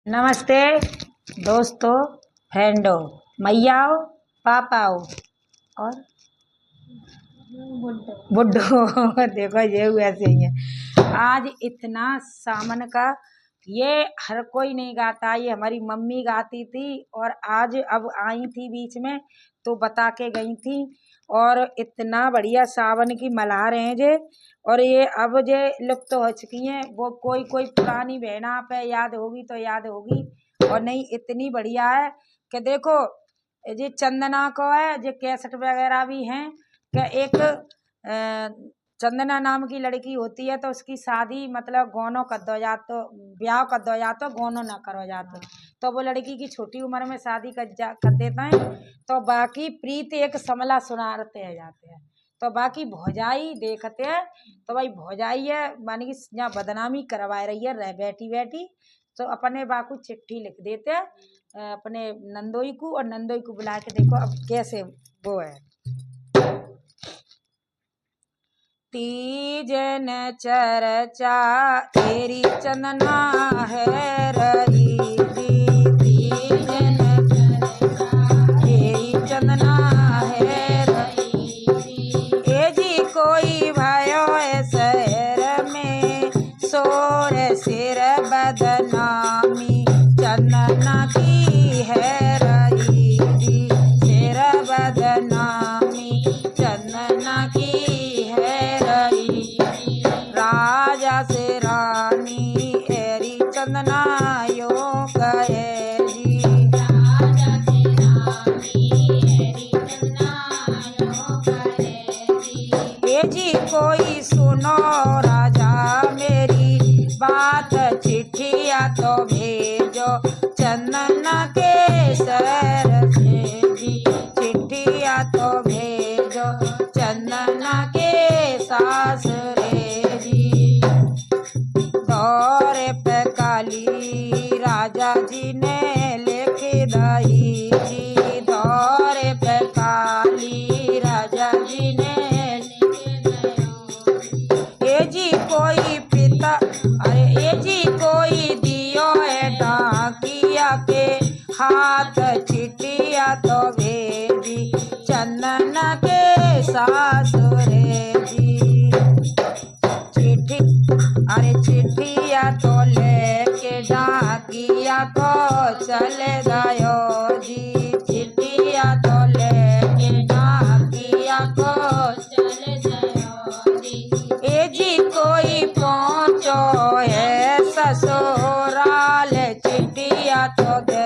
नमस्ते दोस्तों, फ्रेंडो, मैयाओ, पापाओ और बुड्ढो देखो ये वैसे ही है। आज इतना सावन का ये हर कोई नहीं गाता, ये हमारी मम्मी गाती थी और आज अब आई थी बीच में तो बता के गई थी। और इतना बढ़िया सावन की मल्हा रहे हैं जे, और ये अब जे लुप्त हो चुकी हैं। वो कोई कोई पुरानी बहना पे याद होगी तो याद होगी, और नहीं इतनी बढ़िया है कि देखो ये चंदना को है, जो कैसेट वगैरह भी हैं कि एक चंदना नाम की लड़की होती है तो उसकी शादी मतलब गोनो कर दो जा तो ब्याह कर दो, या तो गोनो ना करो जाते तो वो लड़की की छोटी उम्र में शादी कर देते हैं। तो बाकी प्रीत एक समला सुनाते हैं जाते हैं, तो बाकी भौजाई देखते हैं तो भाई भौजाई है मानी कि यहाँ बदनामी करवा रही है रह बैठी बैठी, तो अपने बाकू चिट्ठी लिख देते हैं अपने नंदोई को, और नंदोई को बुला के देखो अब कैसे वो है। तीजन चर्चा तेरी चंदना है रही, तीजन तेरी चंदना है रही। ए जी कोई भयो शहर में सोर सिर बदनामी चंदना की है रही, सिर बदनामी चंदना की राजा से रानी एरी चंदना यो कहे जी, राजा से रानी एरी चंदना यो कहे जी। ए जी कोई सुनो राजा मेरी बात, चिट्ठिया तो भेजो चंदना के शहर से जी, चिट्ठिया तो भेजो चंदना के सास दौरे पे काली राजा जी ने लेके दही जी, दौरे पे काली राजा जी ने लेके दही। ए जी कोई पिता अरे ए जी कोई दियो है डाकिया के हाथ, चिट्ठिया तो भेजी चंदना के सासुरे जी, चिट्ठी अरे चिट्ठिया तो लेके डाकिया को चले गयो जी, चिट्ठिया तो लेके डाकिया को चले गयो जी। ए जी कोई पहुँचो है ससुराल, चिट्ठिया तो दे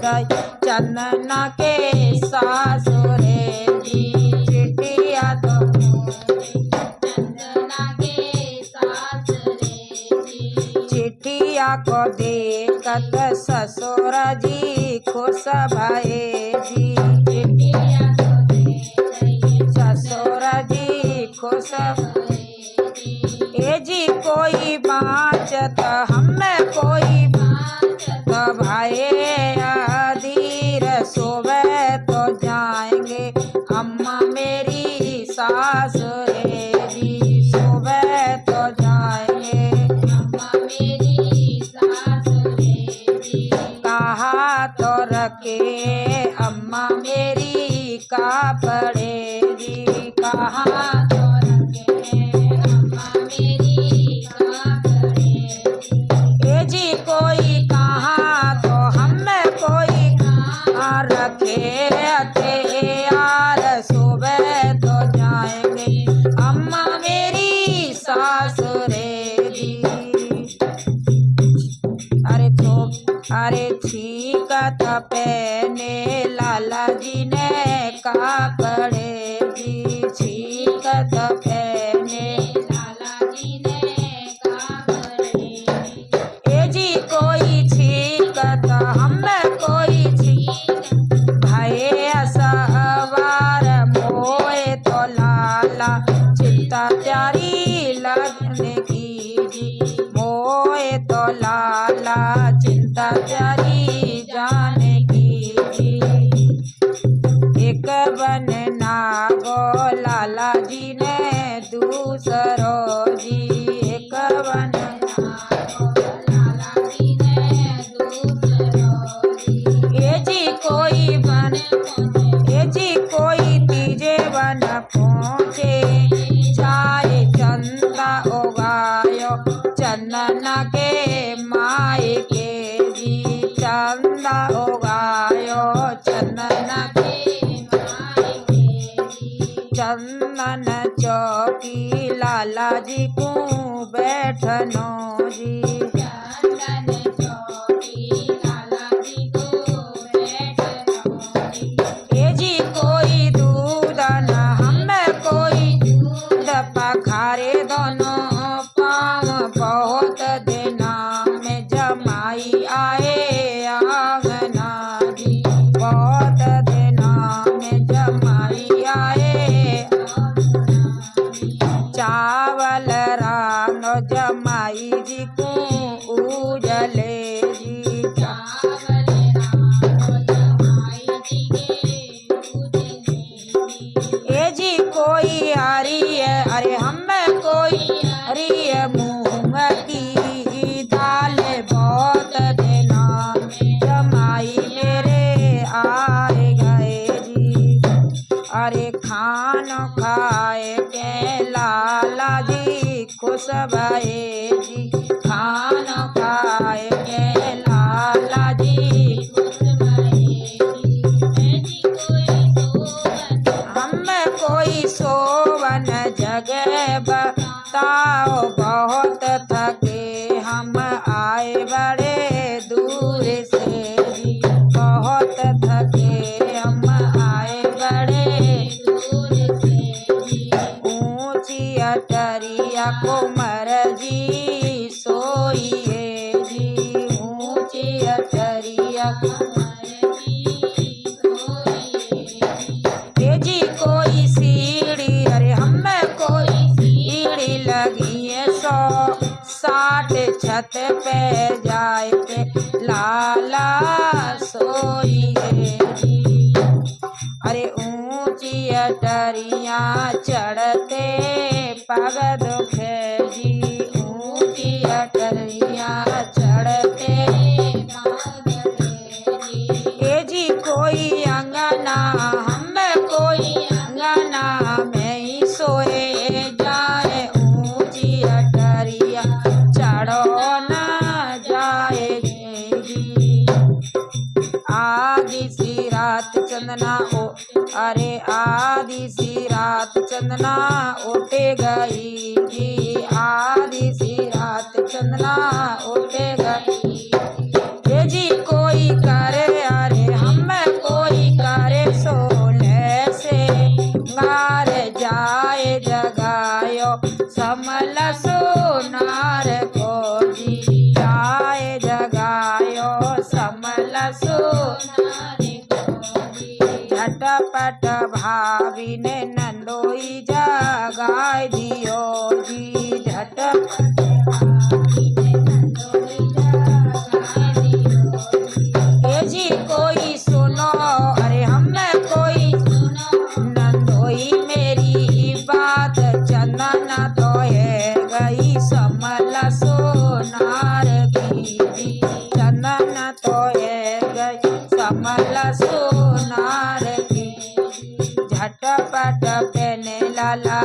गई चंदना के सासुरे जी, चिट्ठिया तो चिट्ठिया को देखत ससुर जी खुश भये जी, चिट्ठिया को देखत ससुर जी खुश भये जी। ए जी कोई बाँचत हमें कोई बाँचत भाई अधीर सुबह तो जाएंगे अम्मा मेरी सास रे जी, सुबह तो जाएंगे कहा तो रखे अम्मा मेरी का पड़ेगी, कहा तो रखे अम्मा मेरी का पड़ेगी। ए जी कोई कहा तो हमें कोई कहा रखे थे यार सुबह तो जाएंगे अम्मा मेरी सास रे जी। अरे छीकत पहने लाला जी ने का पड़े जी, छीकत पहने लाला जी ने का पड़े। ए जी कोई छीकत हमें कोई छीकत भाई सवार मोए तो लाला चिंता प्यारी लगने की जी, मोए तो लाला चिंता प्यारी जाने की जी। एक बन नागो लाला जी ने दूसरो जी, एक बन नागो लाला जी ने दूसरो जी को बैठनो जी। ए जी कोई दूध न हमें कोई दूध पखारे दोनों पाँव बहुत दिना में जमाई आए आंगना जी। बहुत दिना में जमाई आए चावल रानो जमाई जी को उजले जी। ए जी कोई हरी है अरे हमें कोई हरी है मूंग की दाल बहुत दिना जमाई मेरे आए गए जी। अरे खान खाए के लाला जी खुश भये जी। खान खाए के लाला जी हमें कोई सोवन जगह बताओ बहुत थके हम आए बड़े दूर से जी। बहुत थके हम आए बड़े दूर से ऊंची अटरिया कुंवर जी सोइए जी। ऊंची अटरिया जी कोई सीढ़ी अरे हमें कोई सीढ़ी लगी है 160 छत पे जाए पे लाला सोइए जी। अरे ऊंची अटरिया चढ़ते पग दुखे जी। ऊंची अटरिया चढ़ते ए जी कोई अंगना हमें कोई अंगना में ही सोए जाए ऊंची अटरिया चढ़ो न जाए जी। आदि सी रात चंदना ओ अरे आदि सी रात चंदना उठे गई जी। आदि सी रात चंदना उठे गई ए जी कोई करे अरे हमें कोई करे सोले से गार जाए जगायो समल सोनार को जी। जाए जगायो समल सोनार को जी। झटपट भाभी ने नंदोई जगाए दियो जी। झटपट भाभी ने नंदोई जगाए दियो ए जी कोई सुनो अरे हमें कोई सुनो नंदोई मेरी बात चंदना तो है गई समल सोनार की जी। चंदना तो है गई समल सोनार की। झटपट पहने लाला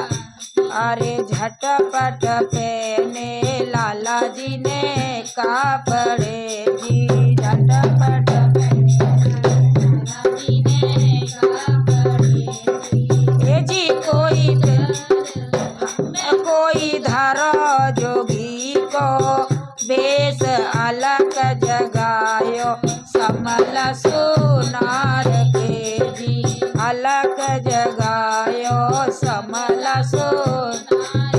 अरे झटपट पहने लाला जी ने कापड़े जी। झटपट ए जी कोई धरो जोगी को बेस अलग जगायो समल सोनार के जी। अलग जगायो समल सोनार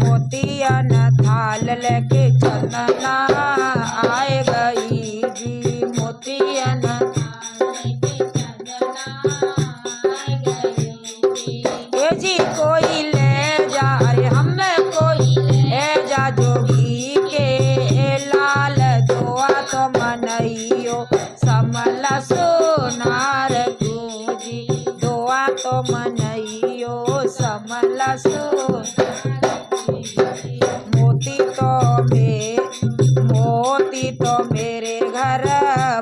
मोतियन थाल लेके चंदना आए गई जी। मोतियन ए जी कोई ले जा अरे हमें कोई ले जा जोगी के लाल दुआ तो मनइयो समल सोनार जी। दुआ तो मनइयो समल मोती तो मेरे घर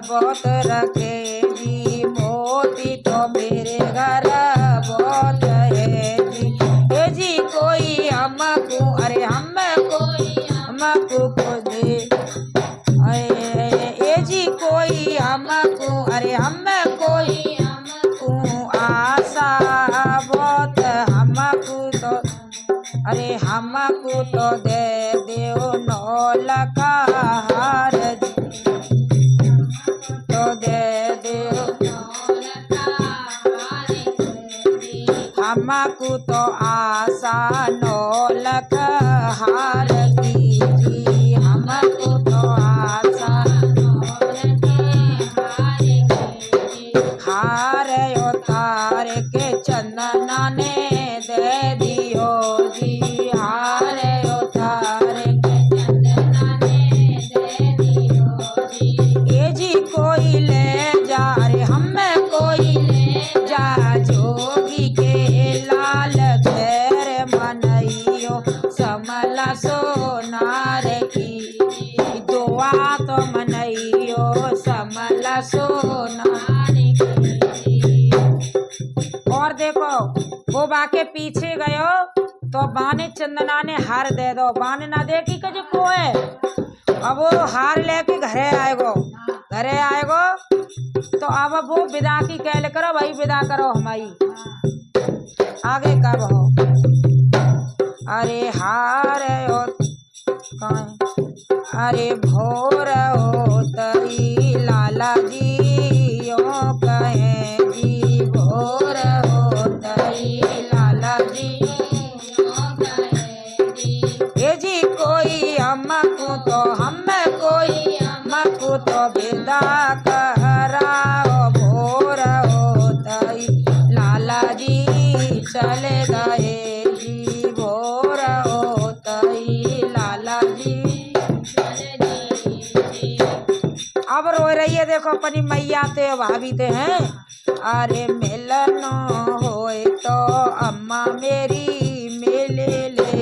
बहुत रखे जी। मोती तो मेरे घर बहुत है जी। ए जी कोई हमको अरे हमें कोई हमको को दे ए जी कोई हमको अरे हमें कोई हमको आशा बहुत हमको तो अरे को तो दे देओ 9 लाख हार तो दे देओ हमको तो आशा 9 लाख हार की जी हमको तो आशा हार उतार के चंदना ने दे दियो जी हार उतार के चंदना ने दे दियो जी ये जी कोई ले जा रे हमें कोई ले जा जोगी के लाल घेर मनइयो समला सोनार की दुआ तो मनइयो समला सोनार और देखो वो बाके पीछे गयो तो बाने चंदना ने हार दे दो बाने ना देखी कज को है अब वो हार लेके घरे आएगो तो अब वो विदा की कहले करो भाई विदा करो हमारी आगे कब हो अरे हार हो अरे भोर हो तई लाला जी यो कहे जी भोर हो तई लाला जी ये जी कोई हमको तो विदा कराओ भोर हो तई लाला जी चले गए जी भोर हो तई लाला जी अब रो रही है देखो अपनी मैया ते भाभी ते हैं अरे मिलन होए तो अम्मा मेरी मिले ले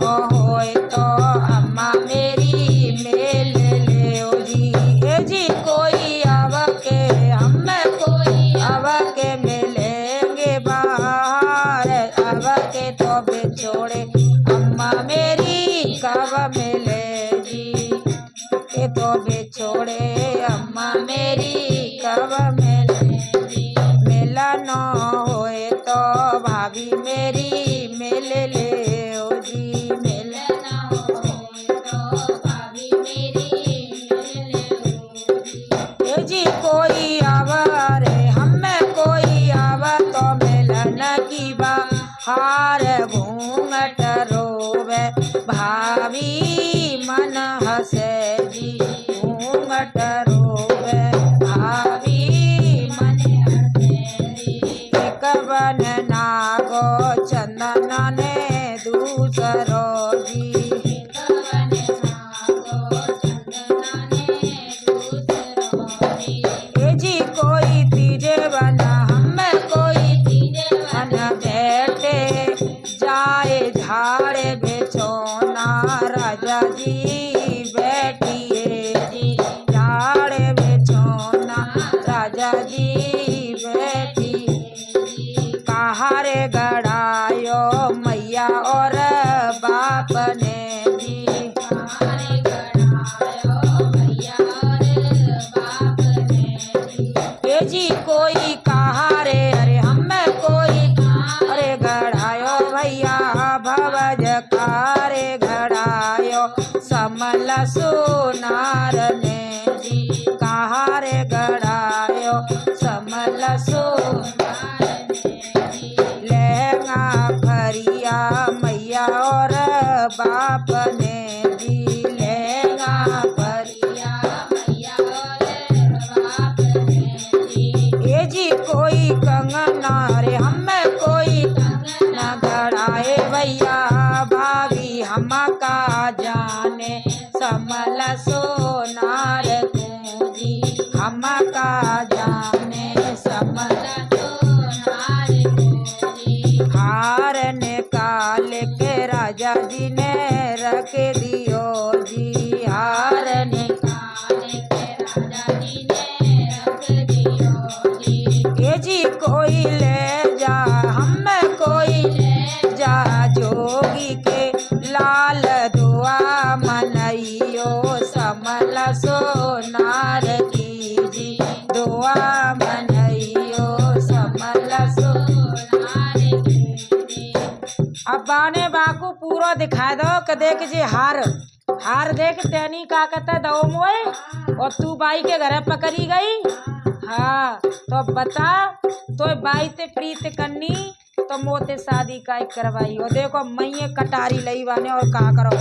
होए तो अम्मा मेरी मिले ले जी ए जी कोई अब के हमें कोई अब के मिलेंगे बाहर अब के तो बिछोड़े अम्मा मेरी कब मिले जी के तो बिछोड़े अम्मा मेरी कब मिले मिलन होए तो भाभी मेरी मिल ले ओ जी मिलन होए तो भाभी मेरी मिल ले ओ जी कोई आवारे हमें कोई आवा तो मिलन की बाहर घूंघट रोवे भाभी मन हसे जी घूंघट रोवे भाभी मन हसे जी एक बन नागो चंदना ने दूसरो जी एक बन नागो चंदना ने दूसरो जी ए जी कोई तीजे बना हमें कोई तीजे बना बैठे जाए झाड़े बेचोना राजा जी बैठिए जी झाड़े बेचोना राजा जी बैठिए कहारे गड़ायो मैया और बाप ने जी कहारे गड़ायो मैया और बाप ने जी जी कोई कहारे अरे हमें कोई अरे गड़ायो भैया भवज कारे घड़ायो समल सोनार ने जी कहारे गड़ायो समल सोनार ने जी लहंगा फरिया मैया और बाप ने जी लहंगा फरिया मैया और बाप ने जी ये जी कोई कंगना रे हमें कोई कंगना गड़ाए भैया भाभी हमका जाने समल सोनार को जी हमका जाने समल सोनार को जी हार निकाल के राजा जी ने रख दियो जी हार निकाल के राजा जी ने रख दियो जी ये जी कोई ले जा हमें कोई ले जा जोगी के लाल दुआ मनइयो समल सोनार की जी दुआ मनइयो समल सोनार की जी अब बाने बाकू दिखा दो कि देख जी हार देख तेनी का कहता दो मोए और तू बाई के घर पकड़ी गई। हाँ तो बता तो बाई ते प्रीत करनी तो मोते शादी का करवाई। और देखो मैं कटारी लई बाने और का करो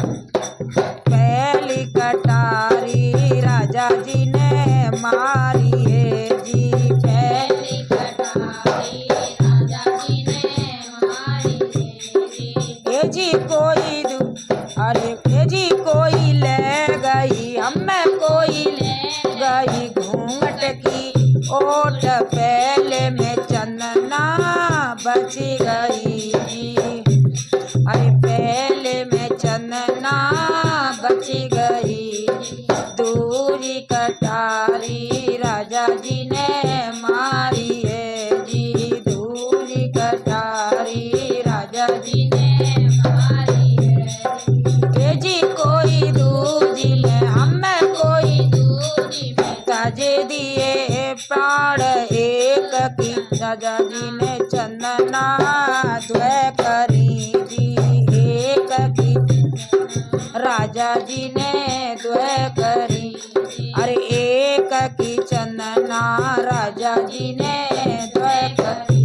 पहली कटारी राजा जी ने मारी है जी। पहली कटारी राजा जी ने मारी है जी। जी कोई अरे जी कोई ले गई हमें कोई ले गई घूंघट की ओट पहले में चंदना बच गई जी। अरे पहले में चंदना बच गई दूरी कटारी राजा जी ने मारी है जी। दूरी कटारी राजा जी ने मारी है जी। कोई दूजी में हमें कोई दूजी में ताजे दिए प्राण एक की राजा जी ने चंदना द्वय करी जी। एक की राजा जी ने द्वय करी अरे एक की चंदना राजा जी ने द्वय करी।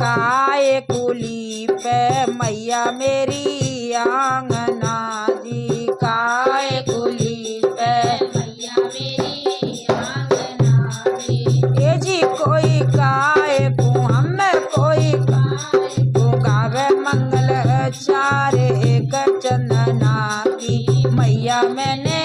काय कुली पे मैया मेरी आंगना जी। काय कुली पे मैया मेरी आंगना जी। जी कोई काय को हमें कोई काय को गावे मंगल चारे एक चंदना की मैया मैंने